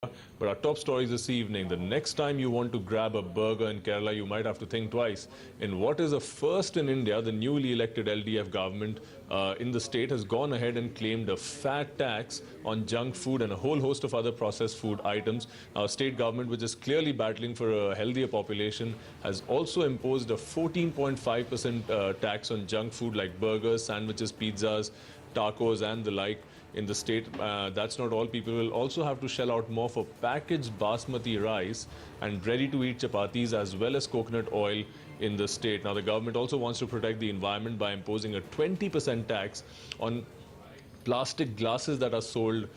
But our top stories this evening: the next time you want to grab a burger in Kerala, you might have to think twice. In what is a first in India, the newly elected LDF government in the state has gone ahead and claimed a fat tax on junk food and a whole host of other processed food items. Our state government, which is clearly battling for a healthier population, has also imposed a 14.5% tax on junk food like burgers, sandwiches, pizzas, tacos and the like in the state. That's not all. People will also have to shell out more for packaged basmati rice and ready-to-eat chapatis as well as coconut oil in the state. Now, the government also wants to protect the environment by imposing a 20% tax on plastic glasses that are sold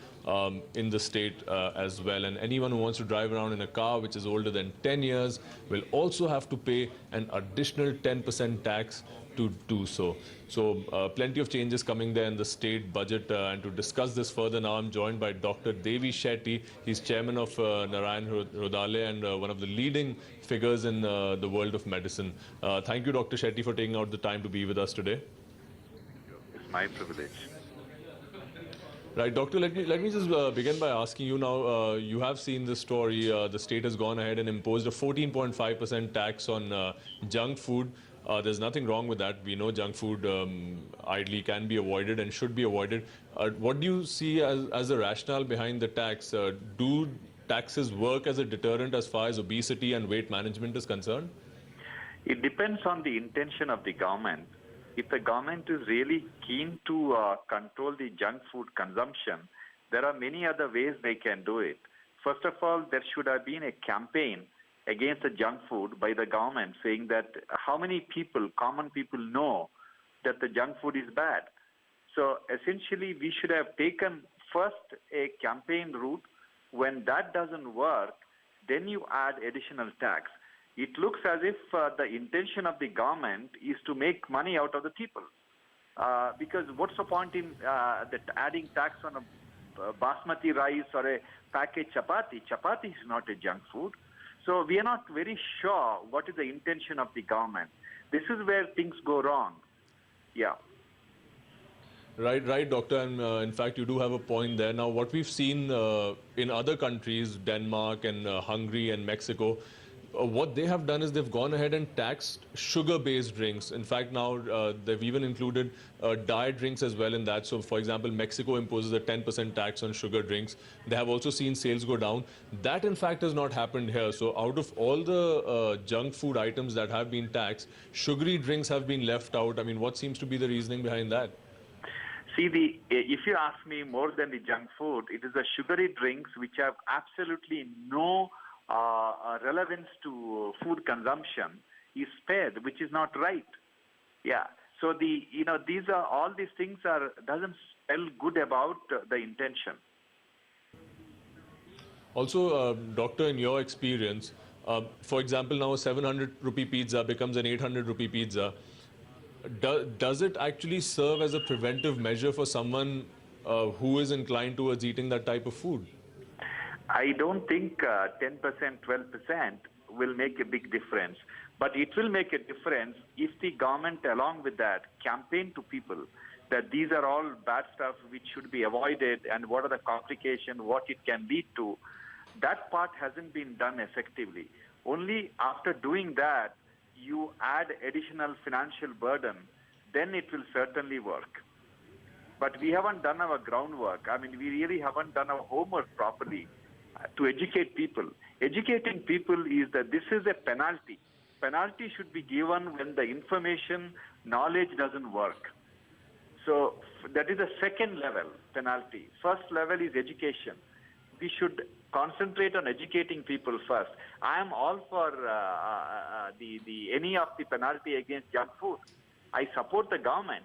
in the state as well. And anyone who wants to drive around in a car which is older than 10 years will also have to pay an additional 10% tax to do so. So plenty of changes coming there in the state budget. And to discuss this further now, I'm joined by Dr. Devi Shetty. He's chairman of Narayana Hrudalaya and one of the leading figures in the world of medicine. Thank you, Dr. Shetty, for taking out the time to be with us today. It's my privilege. Right, doctor. Let me just begin by asking you now. You have seen this story. The state has gone ahead and imposed a 14.5% tax on junk food. There's nothing wrong with that. We know junk food ideally can be avoided and should be avoided. What do you see as the rationale behind the tax? Do taxes work as a deterrent as far as obesity and weight management is concerned? It depends on the intention of the government. If the government is really keen to control the junk food consumption, there are many other ways they can do it. First of all, there should have been a campaign against the junk food by the government saying that how many people, common people, know that the junk food is bad. So essentially, we should have taken first a campaign route. When that doesn't work, then you add additional tax. It looks as if the intention of the government is to make money out of the people. Because what's the point in adding tax on a basmati rice or a packaged chapati? Chapati is not a junk food. So we are not very sure what is the intention of the government. This is where things go wrong. Yeah. Right, doctor. And in fact, you do have a point there. Now, what we've seen in other countries, Denmark and Hungary and Mexico, what they have done is they've gone ahead and taxed sugar-based drinks. In fact, now they've even included diet drinks as well in that. So, for example, Mexico imposes a 10% tax on sugar drinks. They have also seen sales go down. That, in fact, has not happened here. So, out of all the junk food items that have been taxed, sugary drinks have been left out. I mean, what seems to be the reasoning behind that? See, if you ask me, more than the junk food, it is the sugary drinks which have absolutely no relevance to food consumption is spared, which is not right. Yeah. So these are all these things doesn't spell good about the intention. Also, doctor, in your experience, for example, now a 700 rupee pizza becomes an 800 rupee pizza. Does it actually serve as a preventive measure for someone who is inclined towards eating that type of food? I don't think 10%, 12% will make a big difference. But it will make a difference if the government, along with that, campaign to people that these are all bad stuff which should be avoided and what are the complications, what it can lead to. That part hasn't been done effectively. Only after doing that, you add additional financial burden, then it will certainly work. But we haven't done our groundwork. I mean, we really haven't done our homework properly to educate people. Educating people is that this is a penalty. Penalty should be given when the information, knowledge doesn't work. So that is the second level penalty. First level is education. We should concentrate on educating people first. I am all for any of the penalty against junk food. I support the government,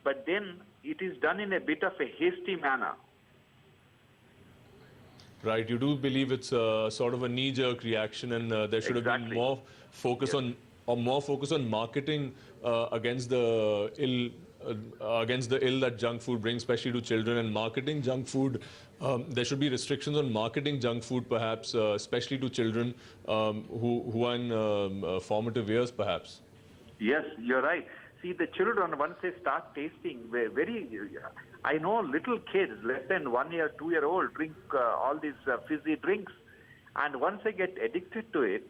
but then it is done in a bit of a hasty manner. Right, you do believe it's a sort of a knee-jerk reaction, and there should have been more focus on marketing against the ill that junk food brings, especially to children. And marketing junk food, there should be restrictions on marketing junk food, perhaps, especially to children who are in formative years, perhaps. Yes, you're right. See, the children, once they start tasting, I know little kids, less than 1 year, 2 year old, drink all these fizzy drinks. And once they get addicted to it,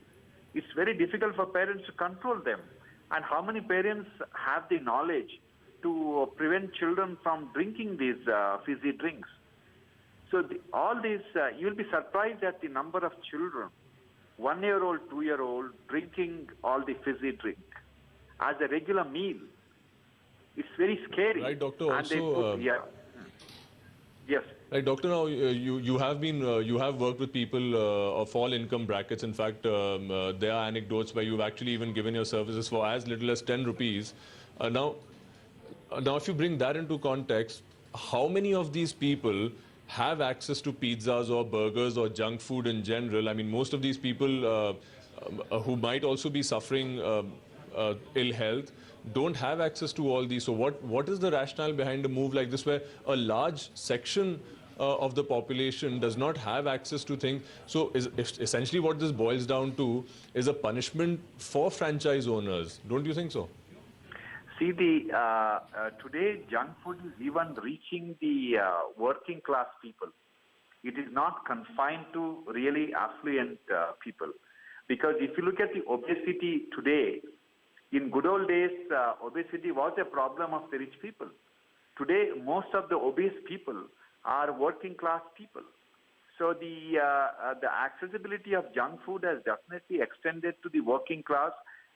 it's very difficult for parents to control them. And how many parents have the knowledge to prevent children from drinking these fizzy drinks? So all these, you'll be surprised at the number of children, 1 year old, 2 year old, drinking all the fizzy drink as a regular meal. It's very scary. Right, doctor. And they Also, put, yeah. Yes. right, doctor. Now you have been you have worked with people of all income brackets. In fact, there are anecdotes where you've actually even given your services for as little as 10 rupees. Now, if you bring that into context, how many of these people have access to pizzas or burgers or junk food in general? I mean, most of these people who might also be suffering ill health don't have access to all these. So what is the rationale behind a move like this where a large section of the population does not have access to things? So essentially what this boils down to is a punishment for franchise owners. Don't you think so? See, today junk food is even reaching the working class people. It is not confined to really affluent people. Because if you look at the obesity today, in good old days, obesity was a problem of the rich people. Today, most of the obese people are working class people. So the accessibility of junk food has definitely extended to the working class,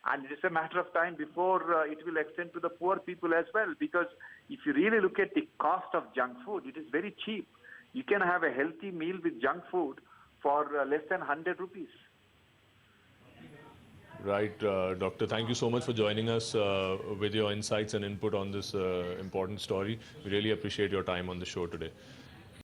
and it's a matter of time before it will extend to the poor people as well. Because if you really look at the cost of junk food, it is very cheap. You can have a healthy meal with junk food for less than 100 rupees. Right, Doctor. Thank you so much for joining us with your insights and input on this important story. We really appreciate your time on the show today.